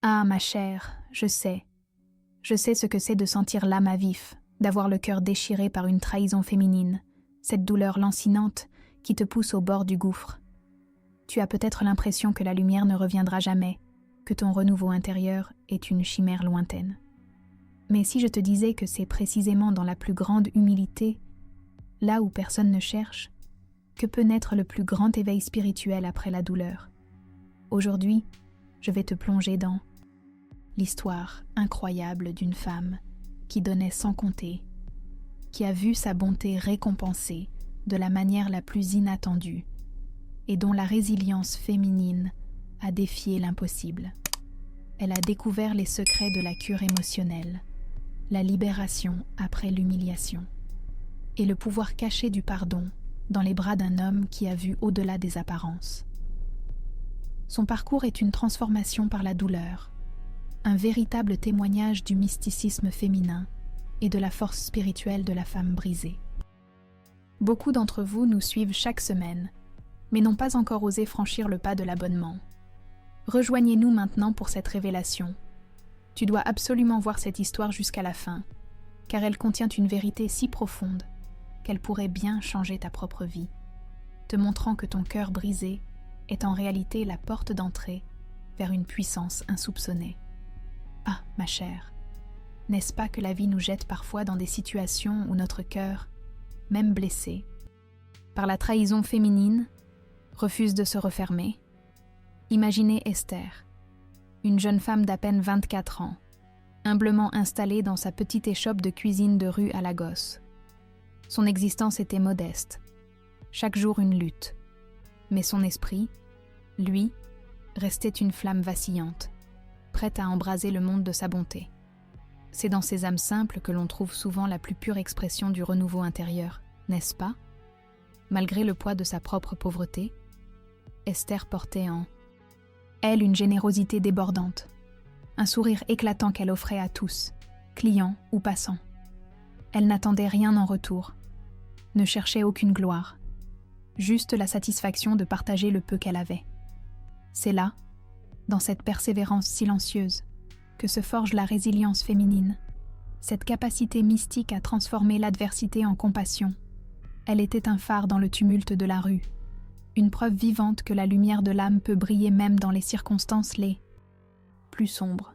Ah, ma chère, je sais. Je sais ce que c'est de sentir l'âme à vif, d'avoir le cœur déchiré par une trahison féminine, cette douleur lancinante qui te pousse au bord du gouffre. Tu as peut-être l'impression que la lumière ne reviendra jamais, que ton renouveau intérieur est une chimère lointaine. Mais si je te disais que c'est précisément dans la plus grande humilité, là où personne ne cherche, que peut naître le plus grand éveil spirituel après la douleur. Aujourd'hui, je vais te plonger dans l'histoire incroyable d'une femme qui donnait sans compter, qui a vu sa bonté récompensée de la manière la plus inattendue et dont la résilience féminine a défié l'impossible. Elle a découvert les secrets de la cure émotionnelle, la libération après l'humiliation et le pouvoir caché du pardon dans les bras d'un homme qui a vu au-delà des apparences. Son parcours est une transformation par la douleur, un véritable témoignage du mysticisme féminin et de la force spirituelle de la femme brisée. Beaucoup d'entre vous nous suivent chaque semaine, mais n'ont pas encore osé franchir le pas de l'abonnement. Rejoignez-nous maintenant pour cette révélation. Tu dois absolument voir cette histoire jusqu'à la fin, car elle contient une vérité si profonde qu'elle pourrait bien changer ta propre vie, te montrant que ton cœur brisé est en réalité la porte d'entrée vers une puissance insoupçonnée. Ah, ma chère, n'est-ce pas que la vie nous jette parfois dans des situations où notre cœur, même blessé, par la trahison féminine, refuse de se refermer? Imaginez Esther, une jeune femme d'à peine 24 ans, humblement installée dans sa petite échoppe de cuisine de rue à Lagos. Son existence était modeste, chaque jour une lutte, mais son esprit, lui, restait une flamme vacillante, prête à embraser le monde de sa bonté. C'est dans ces âmes simples que l'on trouve souvent la plus pure expression du renouveau intérieur, n'est-ce pas? Malgré le poids de sa propre pauvreté, Esther portait en elle une générosité débordante, un sourire éclatant qu'elle offrait à tous, clients ou passants. Elle n'attendait rien en retour, ne cherchait aucune gloire, juste la satisfaction de partager le peu qu'elle avait. C'est là, dans cette persévérance silencieuse, que se forge la résilience féminine, cette capacité mystique à transformer l'adversité en compassion. Elle était un phare dans le tumulte de la rue, une preuve vivante que la lumière de l'âme peut briller même dans les circonstances les plus sombres.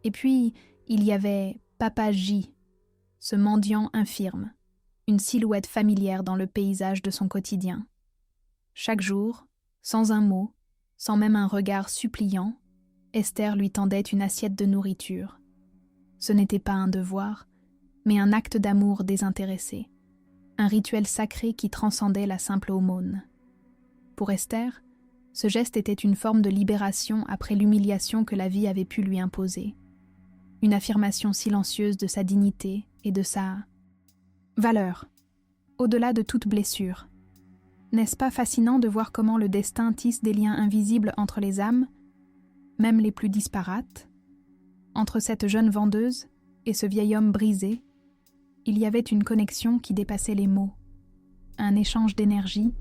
Et puis, il y avait Papa J, ce mendiant infirme, une silhouette familière dans le paysage de son quotidien. Chaque jour, sans un mot, sans même un regard suppliant, Esther lui tendait une assiette de nourriture. Ce n'était pas un devoir, mais un acte d'amour désintéressé, un rituel sacré qui transcendait la simple aumône. Pour Esther, ce geste était une forme de libération après l'humiliation que la vie avait pu lui imposer, une affirmation silencieuse de sa dignité et de sa valeur, au-delà de toute blessure. N'est-ce pas fascinant de voir comment le destin tisse des liens invisibles entre les âmes, même les plus disparates? Entre cette jeune vendeuse et ce vieil homme brisé, il y avait une connexion qui dépassait les mots, un échange d'énergie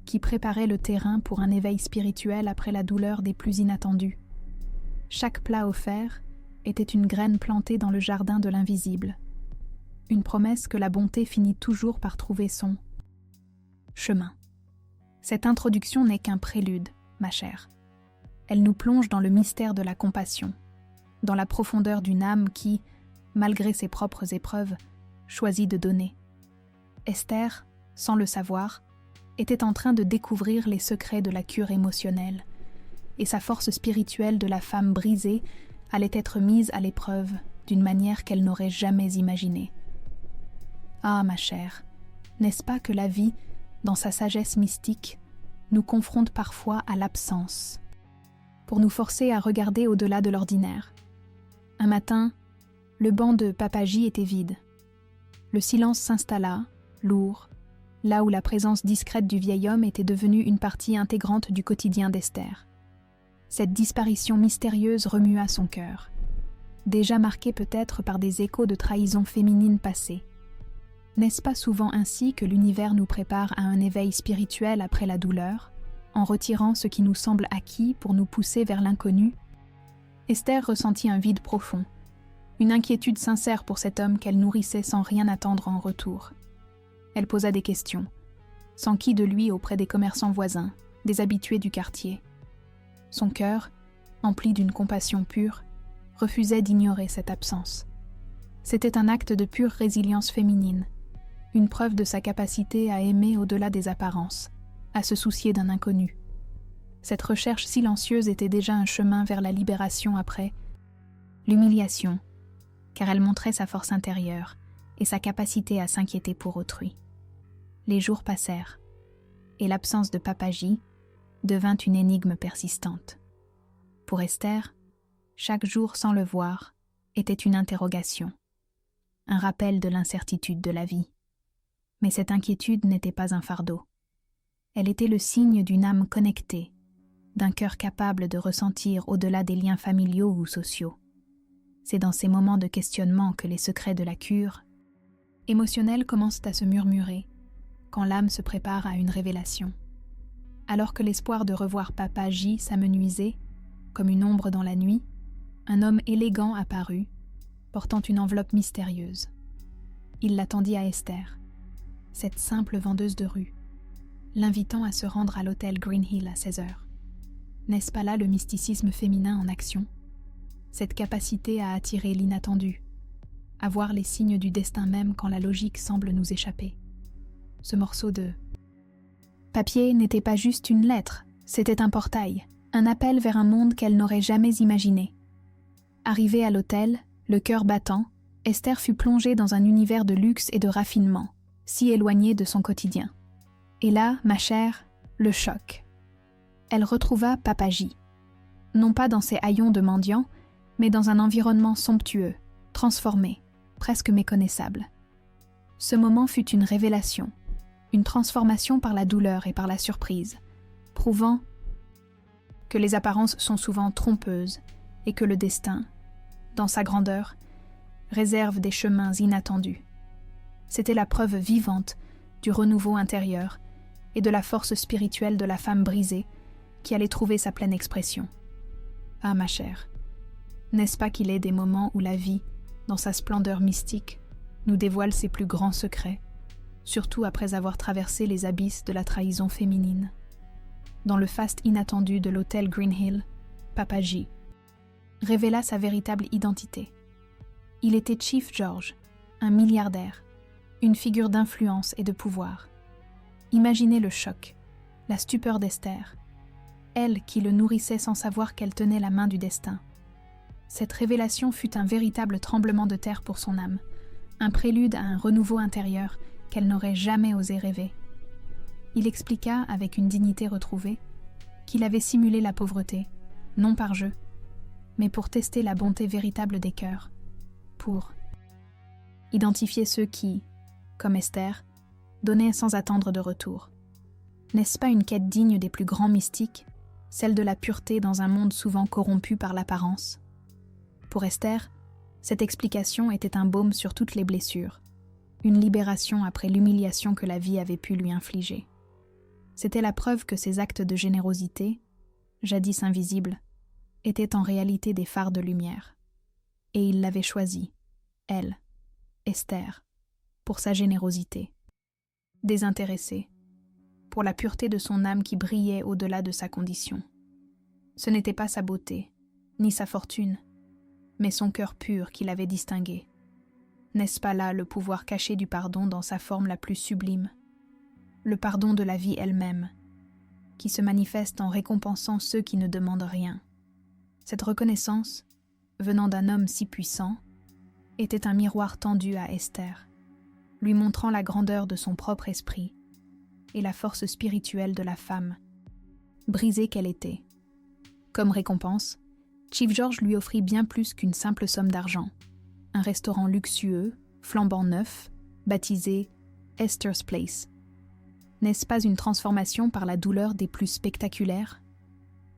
qui préparait le terrain pour un éveil spirituel après la douleur des plus inattendus. Chaque plat offert était une graine plantée dans le jardin de l'invisible, une promesse que la bonté finit toujours par trouver son chemin. Cette introduction n'est qu'un prélude, ma chère. Elle nous plonge dans le mystère de la compassion, dans la profondeur d'une âme qui, malgré ses propres épreuves, choisit de donner. Esther, sans le savoir, était en train de découvrir les secrets de la cure émotionnelle, et sa force spirituelle de la femme brisée allait être mise à l'épreuve d'une manière qu'elle n'aurait jamais imaginée. Ah, ma chère, n'est-ce pas que la vie, dans sa sagesse mystique, nous confronte parfois à l'absence, pour nous forcer à regarder au-delà de l'ordinaire. Un matin, le banc de Papa J était vide. Le silence s'installa, lourd, là où la présence discrète du vieil homme était devenue une partie intégrante du quotidien d'Esther. Cette disparition mystérieuse remua son cœur, déjà marqué peut-être par des échos de trahison féminine passée. N'est-ce pas souvent ainsi que l'univers nous prépare à un éveil spirituel après la douleur, en retirant ce qui nous semble acquis pour nous pousser vers l'inconnu? Esther ressentit un vide profond, une inquiétude sincère pour cet homme qu'elle nourrissait sans rien attendre en retour. Elle posa des questions, s'enquit de lui auprès des commerçants voisins, des habitués du quartier. Son cœur, empli d'une compassion pure, refusait d'ignorer cette absence. C'était un acte de pure résilience féminine, une preuve de sa capacité à aimer au-delà des apparences, à se soucier d'un inconnu. Cette recherche silencieuse était déjà un chemin vers la libération après l'humiliation, car elle montrait sa force intérieure et sa capacité à s'inquiéter pour autrui. Les jours passèrent, et l'absence de Papa J devint une énigme persistante. Pour Esther, chaque jour sans le voir était une interrogation, un rappel de l'incertitude de la vie. Mais cette inquiétude n'était pas un fardeau. Elle était le signe d'une âme connectée, d'un cœur capable de ressentir au-delà des liens familiaux ou sociaux. C'est dans ces moments de questionnement que les secrets de la cure émotionnelle commencent à se murmurer, quand l'âme se prépare à une révélation. Alors que l'espoir de revoir Papa J s'amenuisait, comme une ombre dans la nuit, un homme élégant apparut, portant une enveloppe mystérieuse. Il l'attendit à Esther, cette simple vendeuse de rue, l'invitant à se rendre à l'hôtel Green Hill à 16h. N'est-ce pas là le mysticisme féminin en action? Cette capacité à attirer l'inattendu, à voir les signes du destin même quand la logique semble nous échapper. Ce morceau de papier n'était pas juste une lettre, c'était un portail, un appel vers un monde qu'elle n'aurait jamais imaginé. Arrivée à l'hôtel, le cœur battant, Esther fut plongée dans un univers de luxe et de raffinement, si éloigné de son quotidien. Et là, ma chère, le choc. Elle retrouva Papa J. Non pas dans ses haillons de mendiants, mais dans un environnement somptueux, transformé, presque méconnaissable. Ce moment fut une révélation, une transformation par la douleur et par la surprise, prouvant que les apparences sont souvent trompeuses et que le destin, dans sa grandeur, réserve des chemins inattendus. C'était la preuve vivante du renouveau intérieur et de la force spirituelle de la femme brisée qui allait trouver sa pleine expression. Ah, ma chère, n'est-ce pas qu'il est des moments où la vie, dans sa splendeur mystique, nous dévoile ses plus grands secrets, surtout après avoir traversé les abysses de la trahison féminine. Dans le faste inattendu de l'hôtel Green Hill, Papa J révéla sa véritable identité. Il était Chief George, un milliardaire, une figure d'influence et de pouvoir. Imaginez le choc, la stupeur d'Esther, elle qui le nourrissait sans savoir qu'elle tenait la main du destin. Cette révélation fut un véritable tremblement de terre pour son âme, un prélude à un renouveau intérieur qu'elle n'aurait jamais osé rêver. Il expliqua, avec une dignité retrouvée, qu'il avait simulé la pauvreté, non par jeu, mais pour tester la bonté véritable des cœurs, pour identifier ceux qui, comme Esther, donnaient sans attendre de retour. N'est-ce pas une quête digne des plus grands mystiques, celle de la pureté dans un monde souvent corrompu par l'apparence? Pour Esther, cette explication était un baume sur toutes les blessures, une libération après l'humiliation que la vie avait pu lui infliger. C'était la preuve que ses actes de générosité, jadis invisibles, étaient en réalité des phares de lumière. Et il l'avait choisie, elle, Esther, pour sa générosité. Désintéressée, pour la pureté de son âme qui brillait au-delà de sa condition. Ce n'était pas sa beauté, ni sa fortune, mais son cœur pur qui l'avait distingué. N'est-ce pas là le pouvoir caché du pardon dans sa forme la plus sublime? Le pardon de la vie elle-même, qui se manifeste en récompensant ceux qui ne demandent rien. Cette reconnaissance, venant d'un homme si puissant, était un miroir tendu à Esther, lui montrant la grandeur de son propre esprit et la force spirituelle de la femme, brisée qu'elle était. Comme récompense, Chief George lui offrit bien plus qu'une simple somme d'argent. Un restaurant luxueux, flambant neuf, baptisé Esther's Place. N'est-ce pas une transformation par la douleur des plus spectaculaires?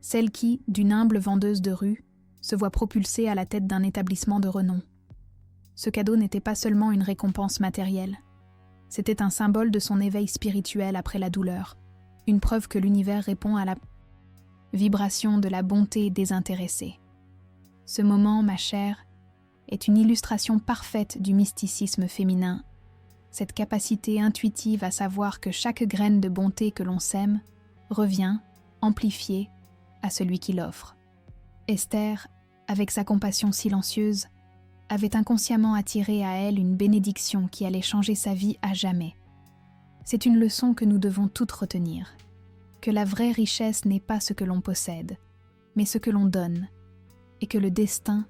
Celle qui, d'une humble vendeuse de rue, se voit propulsée à la tête d'un établissement de renom. Ce cadeau n'était pas seulement une récompense matérielle. C'était un symbole de son éveil spirituel après la douleur, une preuve que l'univers répond à la vibration de la bonté désintéressée. Ce moment, ma chère, est une illustration parfaite du mysticisme féminin, cette capacité intuitive à savoir que chaque graine de bonté que l'on sème revient, amplifiée, à celui qui l'offre. Esther, avec sa compassion silencieuse, avait inconsciemment attiré à elle une bénédiction qui allait changer sa vie à jamais. C'est une leçon que nous devons toutes retenir, que la vraie richesse n'est pas ce que l'on possède, mais ce que l'on donne, et que le destin,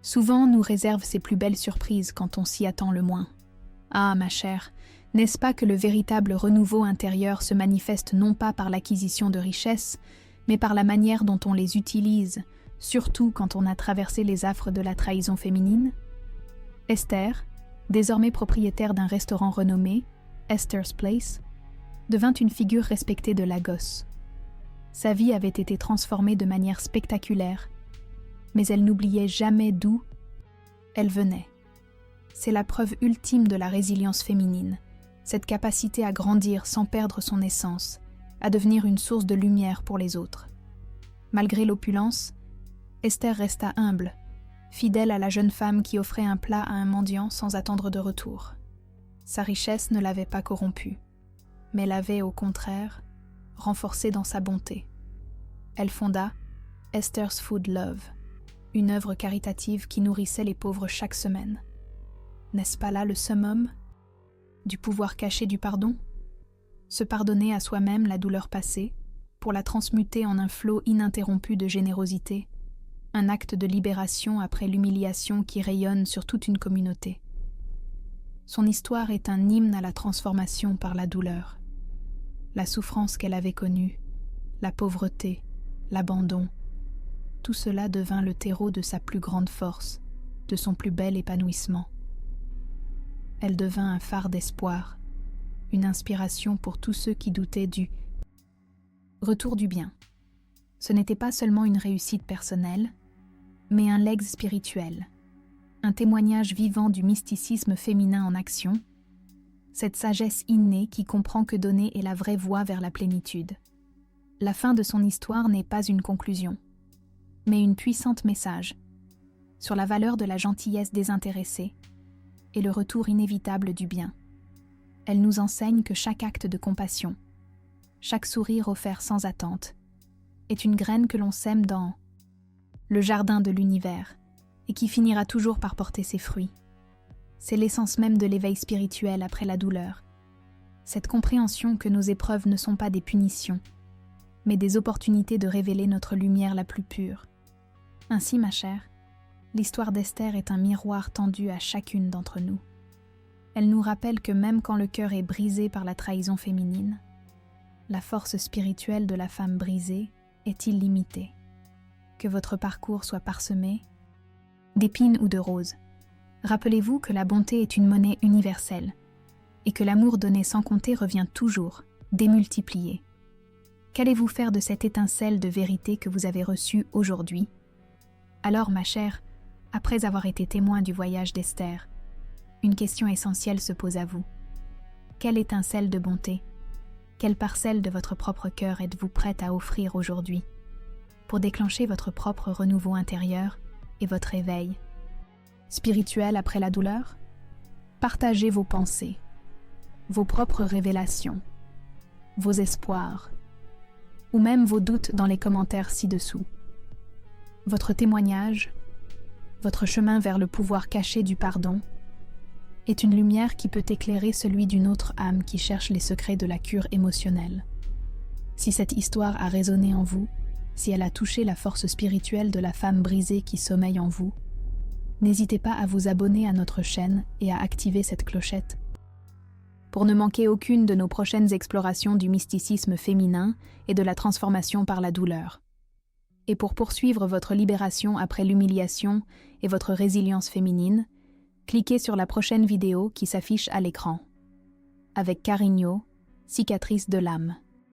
souvent, nous réserve ses plus belles surprises quand on s'y attend le moins. Ah, ma chère, n'est-ce pas que le véritable renouveau intérieur se manifeste non pas par l'acquisition de richesses, mais par la manière dont on les utilise, surtout quand on a traversé les affres de la trahison féminine? Esther, désormais propriétaire d'un restaurant renommé, Esther's Place, devint une figure respectée de Lagos. Sa vie avait été transformée de manière spectaculaire, mais elle n'oubliait jamais d'où elle venait. C'est la preuve ultime de la résilience féminine, cette capacité à grandir sans perdre son essence, à devenir une source de lumière pour les autres. Malgré l'opulence, Esther resta humble, fidèle à la jeune femme qui offrait un plat à un mendiant sans attendre de retour. Sa richesse ne l'avait pas corrompue, mais l'avait, au contraire, renforcée dans sa bonté. Elle fonda Esther's Food Love, une œuvre caritative qui nourrissait les pauvres chaque semaine. N'est-ce pas là le summum du pouvoir caché du pardon? Se pardonner à soi-même la douleur passée, pour la transmuter en un flot ininterrompu de générosité, un acte de libération après l'humiliation qui rayonne sur toute une communauté. Son histoire est un hymne à la transformation par la douleur. La souffrance qu'elle avait connue, la pauvreté, l'abandon, tout cela devint le terreau de sa plus grande force, de son plus bel épanouissement. Elle devint un phare d'espoir, une inspiration pour tous ceux qui doutaient du retour du bien. Ce n'était pas seulement une réussite personnelle, mais un legs spirituel, un témoignage vivant du mysticisme féminin en action, cette sagesse innée qui comprend que donner est la vraie voie vers la plénitude. La fin de son histoire n'est pas une conclusion, mais une puissante message sur la valeur de la gentillesse désintéressée et le retour inévitable du bien. Elle nous enseigne que chaque acte de compassion, chaque sourire offert sans attente, est une graine que l'on sème dans le jardin de l'univers et qui finira toujours par porter ses fruits. C'est l'essence même de l'éveil spirituel après la douleur. Cette compréhension que nos épreuves ne sont pas des punitions, mais des opportunités de révéler notre lumière la plus pure. Ainsi, ma chère, l'histoire d'Esther est un miroir tendu à chacune d'entre nous. Elle nous rappelle que même quand le cœur est brisé par la trahison féminine, la force spirituelle de la femme brisée est illimitée. Que votre parcours soit parsemé d'épines ou de roses. Rappelez-vous que la bonté est une monnaie universelle et que l'amour donné sans compter revient toujours, démultiplié. Qu'allez-vous faire de cette étincelle de vérité que vous avez reçue aujourd'hui? Alors, ma chère, après avoir été témoin du voyage d'Esther, une question essentielle se pose à vous. Quelle étincelle de bonté, quelle parcelle de votre propre cœur êtes-vous prête à offrir aujourd'hui pour déclencher votre propre renouveau intérieur et votre éveil spirituel après la douleur? Partagez vos pensées, vos propres révélations, vos espoirs, ou même vos doutes dans les commentaires ci-dessous. Votre témoignage, votre chemin vers le pouvoir caché du pardon, est une lumière qui peut éclairer celui d'une autre âme qui cherche les secrets de la cure émotionnelle. Si cette histoire a résonné en vous, si elle a touché la force spirituelle de la femme brisée qui sommeille en vous, n'hésitez pas à vous abonner à notre chaîne et à activer cette clochette pour ne manquer aucune de nos prochaines explorations du mysticisme féminin et de la transformation par la douleur. Et pour poursuivre votre libération après l'humiliation et votre résilience féminine, cliquez sur la prochaine vidéo qui s'affiche à l'écran. Avec Carigno, cicatrice de l'âme.